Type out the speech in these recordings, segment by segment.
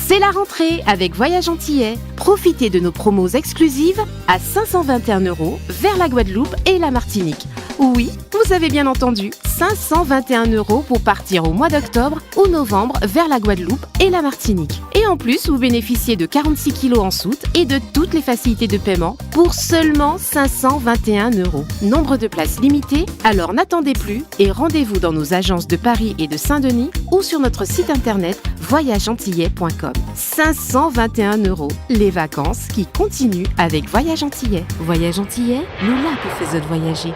C'est la rentrée avec Voyage Antillais. Profitez de nos promos exclusives à 521 € vers la Guadeloupe et la Martinique. Oui, vous avez bien entendu, 521 € pour partir au mois d'octobre ou novembre vers la Guadeloupe et la Martinique. Et en plus, vous bénéficiez de 46 kg en soute et de toutes les facilités de paiement pour seulement 521 €. Nombre de places limitées, alors n'attendez plus et rendez-vous dans nos agences de Paris et de Saint-Denis ou sur notre site internet voyageantillais.com. 521 €, les vacances qui continuent avec Voyage Antillais. Voyage Antillais, le lac qui fait voyager.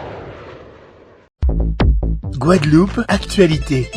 Guadeloupe, actualité.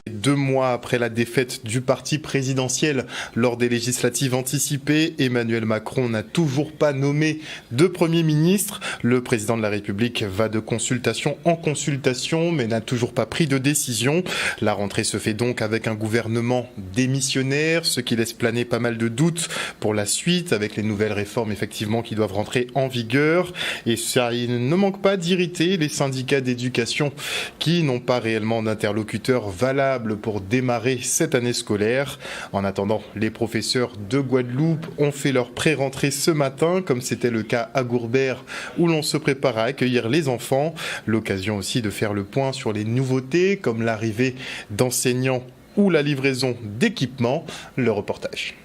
2 mois après la défaite du parti présidentiel lors des législatives anticipées, Emmanuel Macron n'a toujours pas nommé de Premier ministre. Le président de la République va de consultation en consultation, mais n'a toujours pas pris de décision. La rentrée se fait donc avec un gouvernement démissionnaire, ce qui laisse planer pas mal de doutes pour la suite, avec les nouvelles réformes effectivement qui doivent rentrer en vigueur. Et ça, il ne manque pas d'irriter les syndicats d'éducation qui n'ont pas réellement d'interlocuteurs valables pour démarrer cette année scolaire. En attendant, les professeurs de Guadeloupe ont fait leur pré-rentrée ce matin, comme c'était le cas à Gourbert, où l'on se prépare à accueillir les enfants. L'occasion aussi de faire le point sur les nouveautés, comme l'arrivée d'enseignants ou la livraison d'équipements. Le reportage.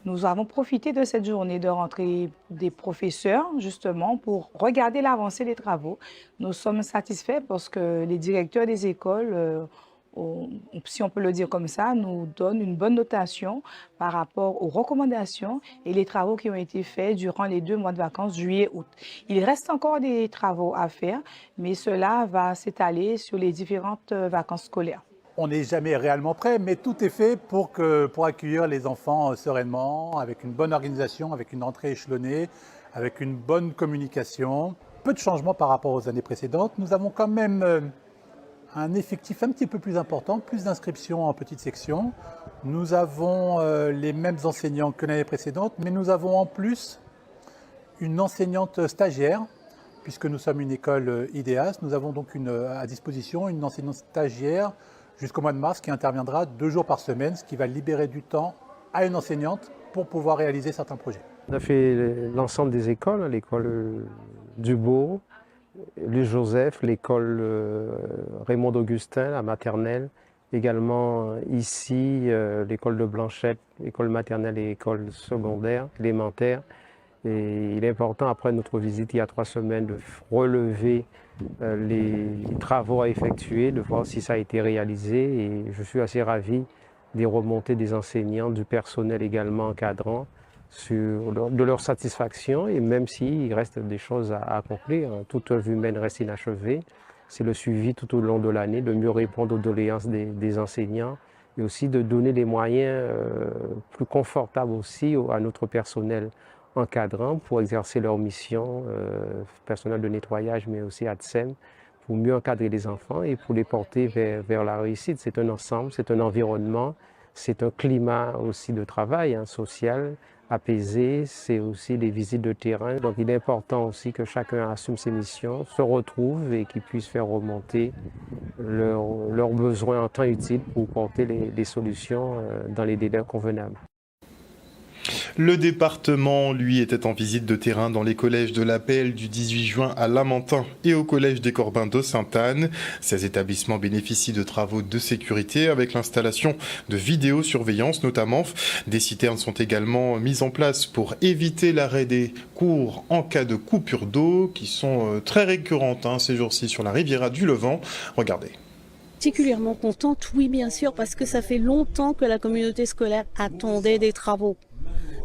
Nous avons profité de cette journée de rentrée des professeurs, justement, pour regarder l'avancée des travaux. Nous sommes satisfaits parce que les directeurs des écoles, si on peut le dire comme ça, nous donnent une bonne notation par rapport aux recommandations et les travaux qui ont été faits durant les 2 mois de vacances, juillet-août. Il reste encore des travaux à faire, mais cela va s'étaler sur les différentes vacances scolaires. On n'est jamais réellement prêt, mais tout est fait pour accueillir les enfants sereinement, avec une bonne organisation, avec une entrée échelonnée, avec une bonne communication. Peu de changements par rapport aux années précédentes. Nous avons quand même un effectif un petit peu plus important, plus d'inscriptions en petite section. Nous avons les mêmes enseignants que l'année précédente, mais nous avons en plus une enseignante stagiaire, puisque nous sommes une école IDEAS. Nous avons donc à disposition une enseignante stagiaire jusqu'au mois de mars qui interviendra 2 jours par semaine, ce qui va libérer du temps à une enseignante pour pouvoir réaliser certains projets. On a fait l'ensemble des écoles, l'école du Beau, le Joseph, l'école Raymond Augustin, la maternelle, également ici l'école de Blanchette, l'école maternelle et école secondaire, élémentaire. Et il est important, après notre visite il y a 3 semaines, de relever les travaux à effectuer, de voir si ça a été réalisé. Et je suis assez ravi des remontées des enseignants, du personnel également encadrant, de leur satisfaction. Et même s'il reste des choses à accomplir, toute œuvre humaine reste inachevée. C'est le suivi tout au long de l'année, de mieux répondre aux doléances des enseignants et aussi de donner des moyens plus confortables aussi à notre personnel encadrant pour exercer leur mission, personnel de nettoyage, mais aussi ADSEM, pour mieux encadrer les enfants et pour les porter vers la réussite. C'est un ensemble, c'est un environnement, c'est un climat aussi de travail social, apaisé, c'est aussi des visites de terrain. Donc il est important aussi que chacun assume ses missions, se retrouve et qu'il puisse faire remonter leurs besoins en temps utile pour porter les solutions dans les délais convenables. Le département, lui, était en visite de terrain dans les collèges de l'Appel du 18 juin à Lamentin et au collège des Corbins de Sainte-Anne. Ces établissements bénéficient de travaux de sécurité avec l'installation de vidéosurveillance notamment. Des citernes sont également mises en place pour éviter l'arrêt des cours en cas de coupure d'eau qui sont très récurrentes ces jours-ci sur la Riviera du Levant. Regardez. Particulièrement contente, oui bien sûr, parce que ça fait longtemps que la communauté scolaire attendait des travaux.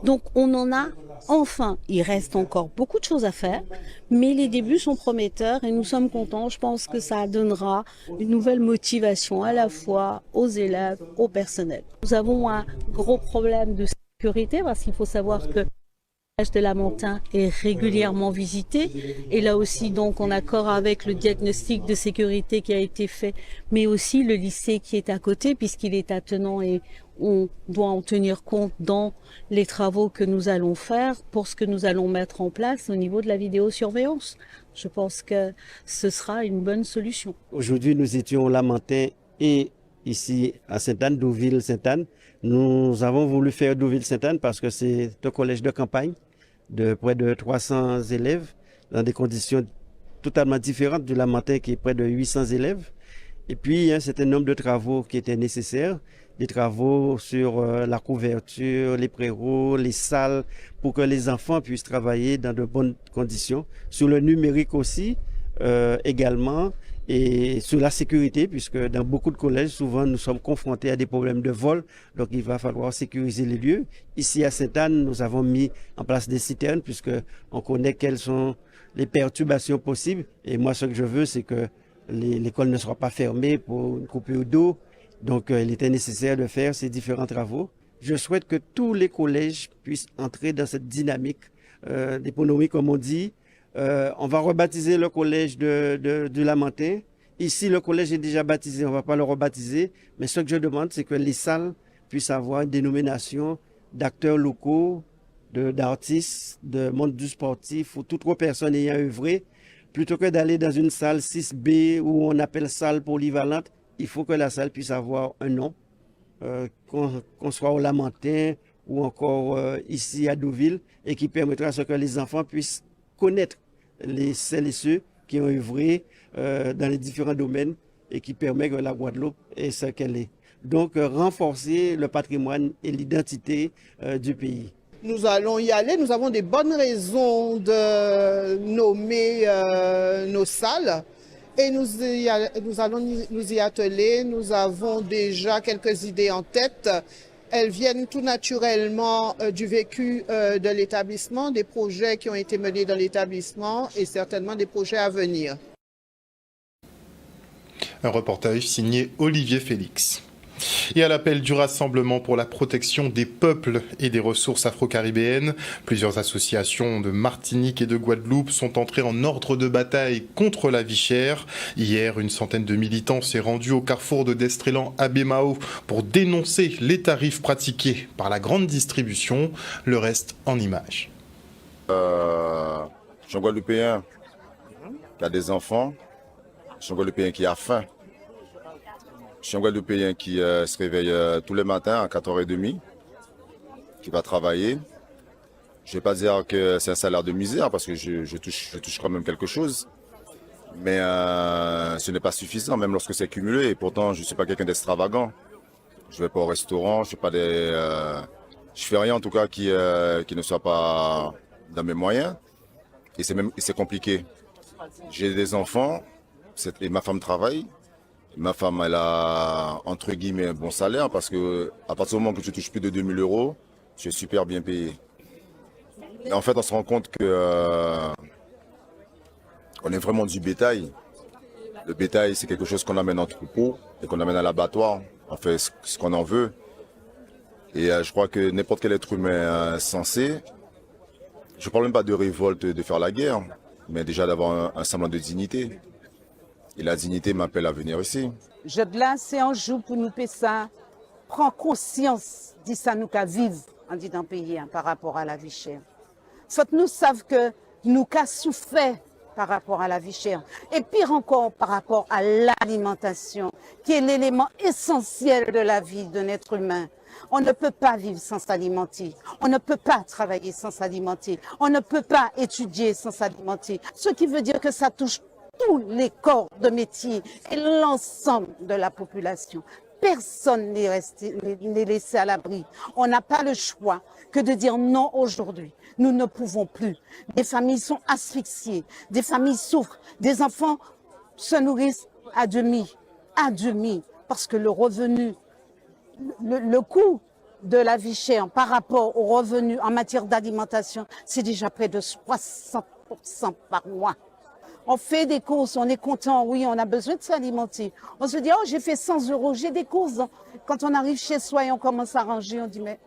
Donc on en a enfin. Il reste encore beaucoup de choses à faire, mais les débuts sont prometteurs et nous sommes contents. Je pense que ça donnera une nouvelle motivation à la fois aux élèves, au personnel. Nous avons un gros problème de sécurité parce qu'il faut savoir que le collège de Lamentin est régulièrement visité et là aussi donc en accord avec le diagnostic de sécurité qui a été fait, mais aussi le lycée qui est à côté puisqu'il est attenant et on doit en tenir compte dans les travaux que nous allons faire pour ce que nous allons mettre en place au niveau de la vidéosurveillance. Je pense que ce sera une bonne solution. Aujourd'hui, nous étions au Lamentin et ici à Sainte-Anne, Deauville, Sainte-Anne. Nous avons voulu faire Douville-Sainte-Anne parce que c'est un collège de campagne de près de 300 élèves dans des conditions totalement différentes du Lamentin qui est près de 800 élèves. Et puis, il y a un certain nombre de travaux qui étaient nécessaires, des travaux sur la couverture, les préaux, les salles, pour que les enfants puissent travailler dans de bonnes conditions. Sur le numérique aussi, également, et sur la sécurité, puisque dans beaucoup de collèges, souvent, nous sommes confrontés à des problèmes de vol, donc il va falloir sécuriser les lieux. Ici, à Sainte-Anne, nous avons mis en place des citernes, puisque on connaît quelles sont les perturbations possibles. Et moi, ce que je veux, c'est que l'école ne sera pas fermée pour une coupure d'eau. Donc, il était nécessaire de faire ces différents travaux. Je souhaite que tous les collèges puissent entrer dans cette dynamique d'économie, comme on dit. On va rebaptiser le collège du Lamentin. Ici, le collège est déjà baptisé, on ne va pas le rebaptiser. Mais ce que je demande, c'est que les salles puissent avoir une dénomination d'acteurs locaux, d'artistes, de monde du sportif ou toute autre personne ayant œuvré. Plutôt que d'aller dans une salle 6B où on appelle salle polyvalente, il faut que la salle puisse avoir un nom, qu'on soit au Lamentin ou encore ici à Deauville, et qui permettra à ce que les enfants puissent connaître celles et ceux qui ont œuvré dans les différents domaines et qui permet que la Guadeloupe est ce qu'elle est. Donc, renforcer le patrimoine et l'identité du pays. Nous allons y aller, nous avons des bonnes raisons de nommer nos salles et nous allons nous y atteler. Nous avons déjà quelques idées en tête. Elles viennent tout naturellement du vécu de l'établissement, des projets qui ont été menés dans l'établissement et certainement des projets à venir. Un reportage signé Olivier Félix. Et à l'appel du Rassemblement pour la protection des peuples et des ressources afro-caribéennes, plusieurs associations de Martinique et de Guadeloupe sont entrées en ordre de bataille contre la vie chère. Hier, une centaine de militants s'est rendue au carrefour de Destrélan à Bémao pour dénoncer les tarifs pratiqués par la grande distribution. Le reste en images. Je suis un Guadeloupéen qui a des enfants, je suis un Guadeloupéen qui a faim. Je suis un Guadeloupéen qui se réveille tous les matins à 4h30, qui va travailler. Je ne vais pas dire que c'est un salaire de misère parce que je touche quand même quelque chose. Mais ce n'est pas suffisant, même lorsque c'est cumulé. Et pourtant, je ne suis pas quelqu'un d'extravagant. Je ne vais pas au restaurant, je fais rien en tout cas qui ne soit pas dans mes moyens. Et c'est compliqué. J'ai des enfants et ma femme travaille. Ma femme, elle a, entre guillemets, un bon salaire parce que à partir du moment que tu touches plus de 2000 €, tu es super bien payé. Et en fait, on se rend compte que on est vraiment du bétail. Le bétail, c'est quelque chose qu'on amène en troupeau et qu'on amène à l'abattoir. On fait ce qu'on en veut. Et je crois que n'importe quel être humain sensé, je ne parle même pas de révolte, de faire la guerre, mais déjà d'avoir un semblant de dignité. Et la dignité m'appelle à venir ici. Je là, c'est un jour pour nous payer ça. Prends conscience de ça nous qu'à vivre en dit dans pays par rapport à la vie chère. Faut que nous savons que nous qu'à souffrir par rapport à la vie chère. Et pire encore par rapport à l'alimentation, qui est l'élément essentiel de la vie d'un être humain. On ne peut pas vivre sans s'alimenter. On ne peut pas travailler sans s'alimenter. On ne peut pas étudier sans s'alimenter. Ce qui veut dire que ça touche tous les corps de métier et l'ensemble de la population. Personne n'est laissé à l'abri. On n'a pas le choix que de dire non aujourd'hui. Nous ne pouvons plus. Des familles sont asphyxiées, des familles souffrent, des enfants se nourrissent à demi, parce que le revenu, le coût de la vie chère par rapport au revenu en matière d'alimentation, c'est déjà près de 60% par mois. On fait des courses, on est content, oui, on a besoin de s'alimenter. On se dit, oh, j'ai fait 100 €, j'ai des courses. Quand on arrive chez soi et on commence à ranger, on dit, mais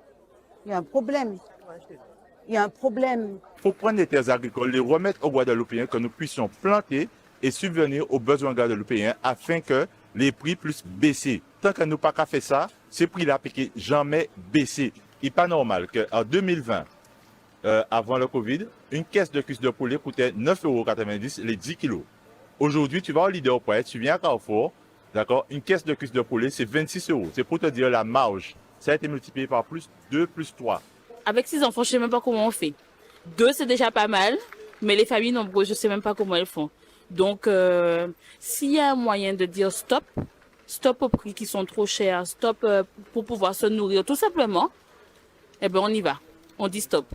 il y a un problème. Il y a un problème. Il faut prendre les terres agricoles, les remettre aux Guadeloupéens, que nous puissions planter et subvenir aux besoins guadeloupéens afin que les prix puissent baisser. Tant que nous n'avons pas fait ça, ces prix-là ne peuvent jamais baisser. Il n'est pas normal qu'en 2020, avant le Covid, une caisse de cuisse de poulet coûtait 9,90 € les 10 kilos. Aujourd'hui, tu vas au Leader Point, tu viens à Carrefour, d'accord, une caisse de cuisse de poulet, c'est 26 €. C'est pour te dire la marge ça a été multiplié par plus 2 plus 3. Avec 6 enfants, je ne sais même pas comment on fait. 2, c'est déjà pas mal, mais les familles nombreuses, je ne sais même pas comment elles font. Donc, s'il y a un moyen de dire stop, stop aux prix qui sont trop chers, stop pour pouvoir se nourrir, tout simplement, eh bien, on y va. On dit stop.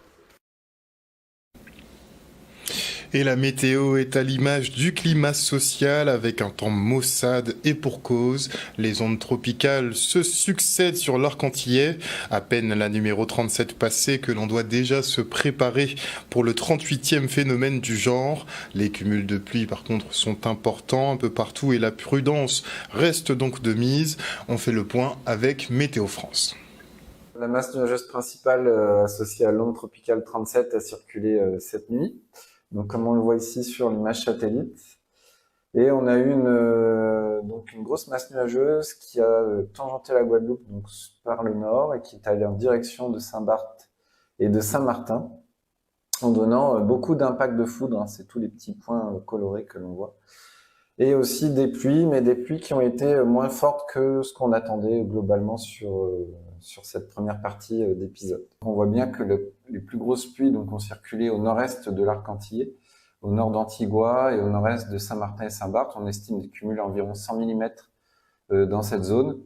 Et la météo est à l'image du climat social avec un temps maussade et pour cause. Les ondes tropicales se succèdent sur l'arc antillais. À peine la numéro 37 passée que l'on doit déjà se préparer pour le 38e phénomène du genre. Les cumuls de pluie par contre sont importants un peu partout et la prudence reste donc de mise. On fait le point avec Météo France. La masse nuageuse principale associée à l'onde tropicale 37 a circulé cette nuit. Donc, comme on le voit ici sur l'image satellite. Et on a eu une grosse masse nuageuse qui a tangenté la Guadeloupe donc, par le nord et qui est allée en direction de Saint-Barth et de Saint-Martin, en donnant beaucoup d'impacts de foudre. Hein, c'est tous les petits points colorés que l'on voit. Et aussi des pluies, mais des pluies qui ont été moins fortes que ce qu'on attendait globalement sur cette première partie d'épisode. On voit bien que les plus grosses pluies donc, ont circulé au nord-est de l'arc antillais, au nord d'Antigua et au nord-est de Saint-Martin et Saint-Barth. On estime des cumuls à environ 100 mm dans cette zone,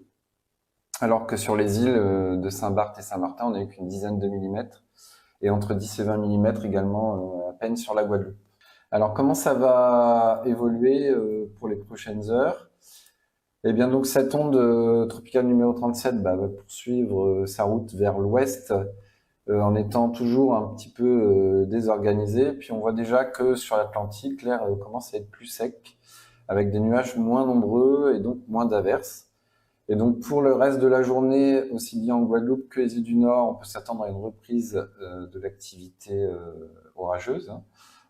alors que sur les îles de Saint-Barth et Saint-Martin, on n'a eu qu'une dizaine de millimètres, et entre 10 et 20 mm également à peine sur la Guadeloupe. Alors comment ça va évoluer pour les prochaines heures ? Eh bien donc cette onde tropicale numéro 37 va poursuivre sa route vers l'ouest en étant toujours un petit peu désorganisée. Puis on voit déjà que sur l'Atlantique, l'air commence à être plus sec, avec des nuages moins nombreux et donc moins d'averses. Et donc pour le reste de la journée, aussi bien en Guadeloupe que les îles du Nord, on peut s'attendre à une reprise de l'activité orageuse.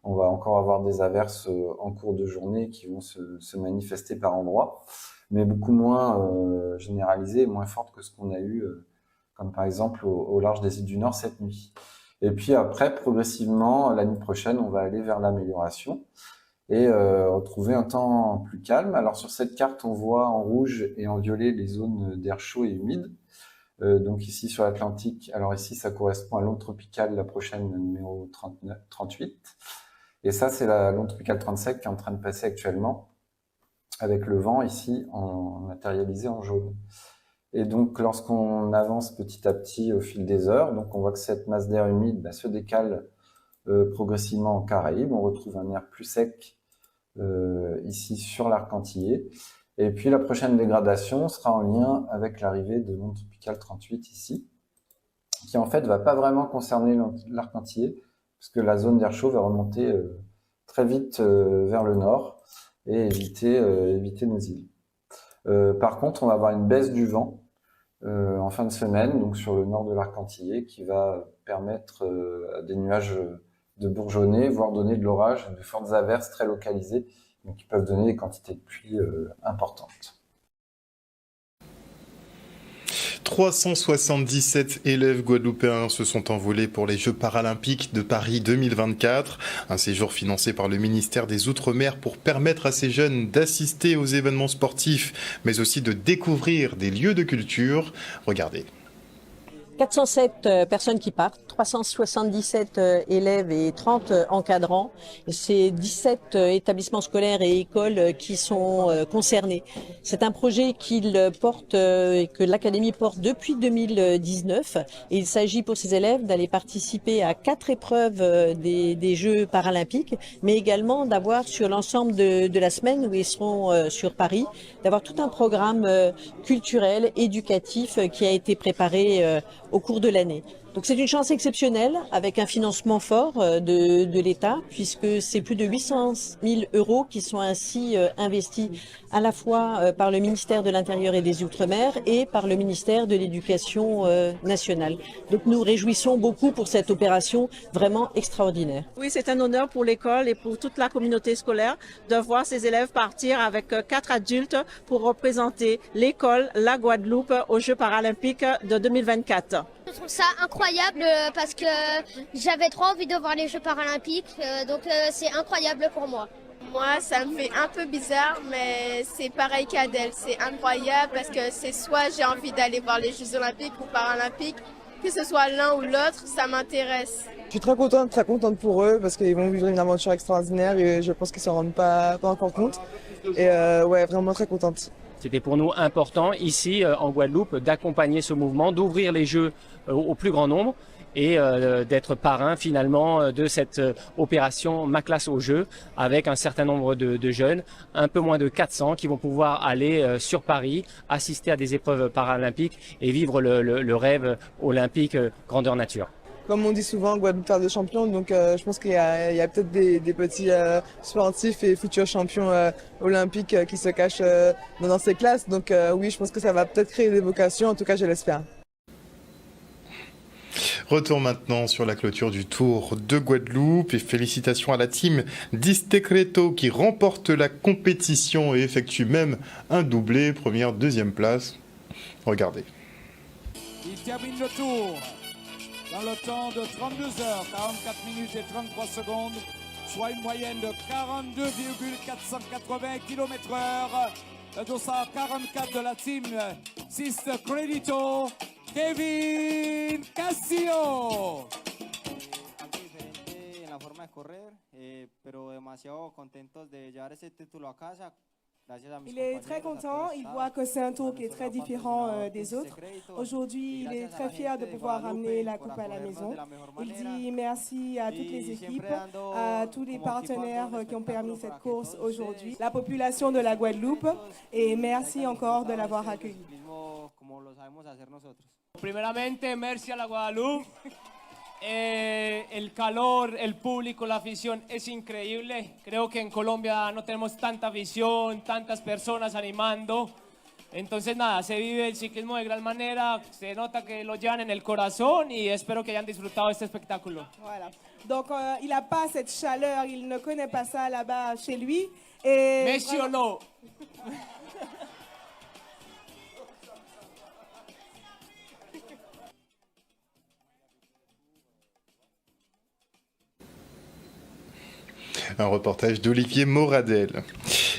On va encore avoir des averses en cours de journée qui vont se manifester par endroits, mais beaucoup moins généralisées et moins fortes que ce qu'on a eu, comme par exemple au large des îles du Nord cette nuit. Et puis après, progressivement, la nuit prochaine, on va aller vers l'amélioration et retrouver un temps plus calme. Alors sur cette carte, on voit en rouge et en violet les zones d'air chaud et humide. Donc ici sur l'Atlantique, alors ici ça correspond à l'onde tropicale, la prochaine numéro 38. Et ça, c'est la l'onde tropicale 37 qui est en train de passer actuellement, avec le vent ici matérialisé en jaune. Et donc, lorsqu'on avance petit à petit au fil des heures, donc on voit que cette masse d'air humide se décale progressivement en Caraïbes. On retrouve un air plus sec ici sur l'arc antillais. Et puis la prochaine dégradation sera en lien avec l'arrivée de l'onde tropicale 38 ici, qui en fait ne va pas vraiment concerner l'arc antillais, parce que la zone d'air chaud va remonter très vite vers le nord et éviter nos îles. Par contre, on va avoir une baisse du vent en fin de semaine, donc sur le nord de l'arc antillais, qui va permettre à des nuages de bourgeonner, voire donner de l'orage, de fortes averses très localisées, donc qui peuvent donner des quantités de pluie importantes. 377 élèves guadeloupéens se sont envolés pour les Jeux paralympiques de Paris 2024. Un séjour financé par le ministère des Outre-mer pour permettre à ces jeunes d'assister aux événements sportifs, mais aussi de découvrir des lieux de culture. Regardez. 407 personnes qui partent, 377 élèves et 30 encadrants. C'est 17 établissements scolaires et écoles qui sont concernés. C'est un projet qu'il porte, que l'Académie porte depuis 2019. Et il s'agit pour ces élèves d'aller participer à 4 épreuves des Jeux paralympiques, mais également d'avoir sur l'ensemble de la semaine où ils seront sur Paris, d'avoir tout un programme culturel, éducatif qui a été préparé au cours de l'année. Donc c'est une chance exceptionnelle avec un financement fort de l'État, puisque c'est plus de 800 000 € qui sont ainsi investis à la fois par le ministère de l'Intérieur et des Outre-mer et par le ministère de l'Éducation nationale. Donc nous réjouissons beaucoup pour cette opération vraiment extraordinaire. Oui, c'est un honneur pour l'école et pour toute la communauté scolaire de voir ces élèves partir avec 4 adultes pour représenter l'école, la Guadeloupe aux Jeux paralympiques de 2024. Je trouve ça incroyable parce que j'avais trop envie de voir les Jeux paralympiques, donc c'est incroyable pour moi. Moi, ça me fait un peu bizarre, mais c'est pareil qu'Adèle. C'est incroyable parce que c'est soit j'ai envie d'aller voir les Jeux Olympiques ou Paralympiques, que ce soit l'un ou l'autre, ça m'intéresse. Je suis très contente pour eux parce qu'ils vont vivre une aventure extraordinaire et je pense qu'ils s'en rendent pas encore compte. Et ouais, vraiment très contente. C'était pour nous important ici en Guadeloupe d'accompagner ce mouvement, d'ouvrir les Jeux au plus grand nombre et d'être parrain finalement de cette opération Ma classe aux Jeux avec un certain nombre de jeunes, un peu moins de 400 qui vont pouvoir aller sur Paris, assister à des épreuves paralympiques et vivre le rêve olympique grandeur nature. Comme on dit souvent, Guadeloupe terre de champions, donc je pense qu'il y a peut-être des petits sportifs et futurs champions olympiques qui se cachent dans ces classes. Donc oui, je pense que ça va peut-être créer des vocations, en tout cas je l'espère. Retour maintenant sur la clôture du Tour de Guadeloupe et félicitations à la team d'Istecreto qui remporte la compétition et effectue même un doublé, première, deuxième place. Regardez. Il termine le tour dans le temps de 32 heures, 44 minutes et 33 secondes, soit une moyenne de 42,480 km/h. Le dossard 44 de la team Istecreto, Kevin Castillo. En la forma de correr, pero demasiado contentos de llevar ese título a casa. Il est très content, il voit que c'est un tour qui est très différent des autres. Aujourd'hui, il est très fier de pouvoir ramener la coupe à la maison. Il dit merci à toutes les équipes, à tous les partenaires qui ont permis cette course aujourd'hui, la population de la Guadeloupe, et merci encore de l'avoir accueilli. Primeramente, merci a la Guadalupe. El calor, el público, la afición es increíble. Creo que en Colombia no tenemos tanta afición, tantas personas animando. Entonces nada, se vive el ciclismo de gran manera, se nota que lo llevan en el corazón y espero que hayan disfrutado este espectáculo. Voilà. Donc il n'a pas cette chaleur, il ne connaît pas ça là-bas chez lui. Et Messi o no. Un reportage d'Olivier Moradel.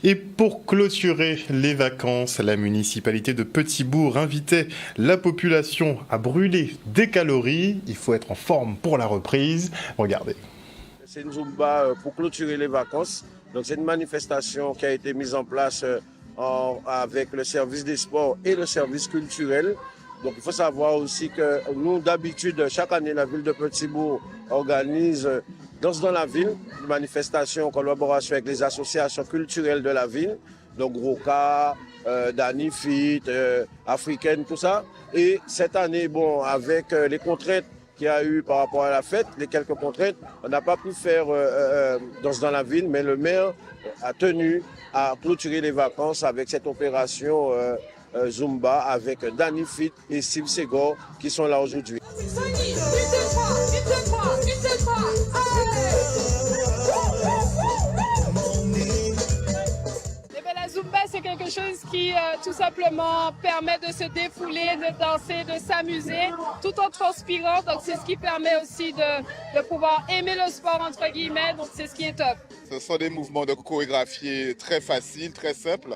Et pour clôturer les vacances, la municipalité de Petit-Bourg invitait la population à brûler des calories. Il faut être en forme pour la reprise. Regardez. C'est une Zumba pour clôturer les vacances. Donc c'est une manifestation qui a été mise en place avec le service des sports et le service culturel. Donc il faut savoir aussi que nous, d'habitude, chaque année, la ville de Petit-Bourg organise Danse dans la ville, une manifestation en collaboration avec les associations culturelles de la ville, donc Roca, Danifit, Africaine, tout ça. Et cette année, bon, avec les contraintes qu'il y a eu par rapport à la fête, les quelques contraintes, on n'a pas pu faire Danse dans la ville, mais le maire a tenu à clôturer les vacances avec cette opération Zumba avec Danifit et Steve Segor qui sont là aujourd'hui. La Zumba, c'est quelque chose qui tout simplement permet de se défouler, de danser, de s'amuser tout en transpirant. Donc c'est ce qui permet aussi de pouvoir aimer le sport entre guillemets. Donc c'est ce qui est top. Ce sont des mouvements de chorégraphie très faciles, très simples.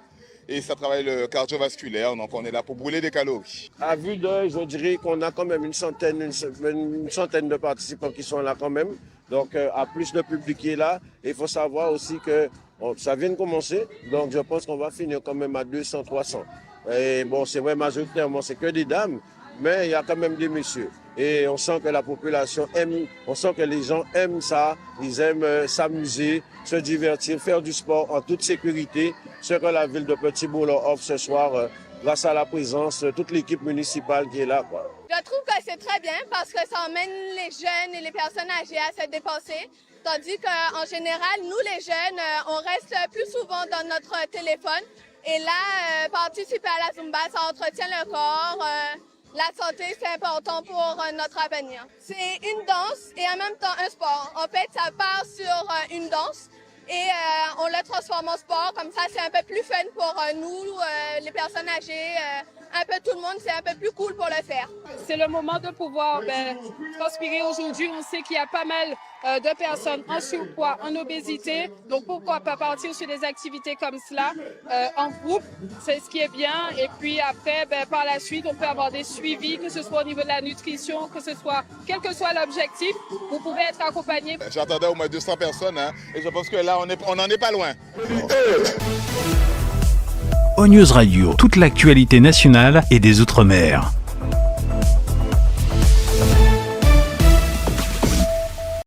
Et ça travaille le cardiovasculaire, donc on est là pour brûler des calories. À vue d'œil, je dirais qu'on a quand même une centaine de participants qui sont là quand même. Donc à plus de public qui est là. Et il faut savoir aussi que ça vient de commencer, donc je pense qu'on va finir quand même à 200, 300. Et bon, c'est vrai, majoritairement, c'est que des dames, mais il y a quand même des messieurs. Et on sent que la population aime, on sent que les gens aiment ça, ils aiment s'amuser, se divertir, faire du sport en toute sécurité, ce que la ville de Petit-Bourg leur offre ce soir grâce à la présence de toute l'équipe municipale qui est là, quoi. Je trouve que c'est très bien parce que ça emmène les jeunes et les personnes âgées à se dépenser, tandis qu'en général, nous les jeunes, on reste plus souvent dans notre téléphone. Et là, participer à la Zumba, ça entretient le corps. La santé, c'est important pour notre avenir. C'est une danse et en même temps un sport. En fait, ça part sur une danse et on le transforme en sport. Comme ça, c'est un peu plus fun pour nous, les personnes âgées, un peu tout le monde, c'est un peu plus cool pour le faire. C'est le moment de pouvoir transpirer aujourd'hui. On sait qu'il y a pas mal de personnes en surpoids, en obésité. Donc pourquoi pas partir sur des activités comme cela en groupe, c'est ce qui est bien. Et puis après, par la suite, on peut avoir des suivis, que ce soit au niveau de la nutrition, que ce soit, quel que soit l'objectif, vous pouvez être accompagné. J'attendais au moins 200 personnes et je pense que là, on n'en est pas loin. ONews Radio, toute l'actualité nationale et des Outre-mer.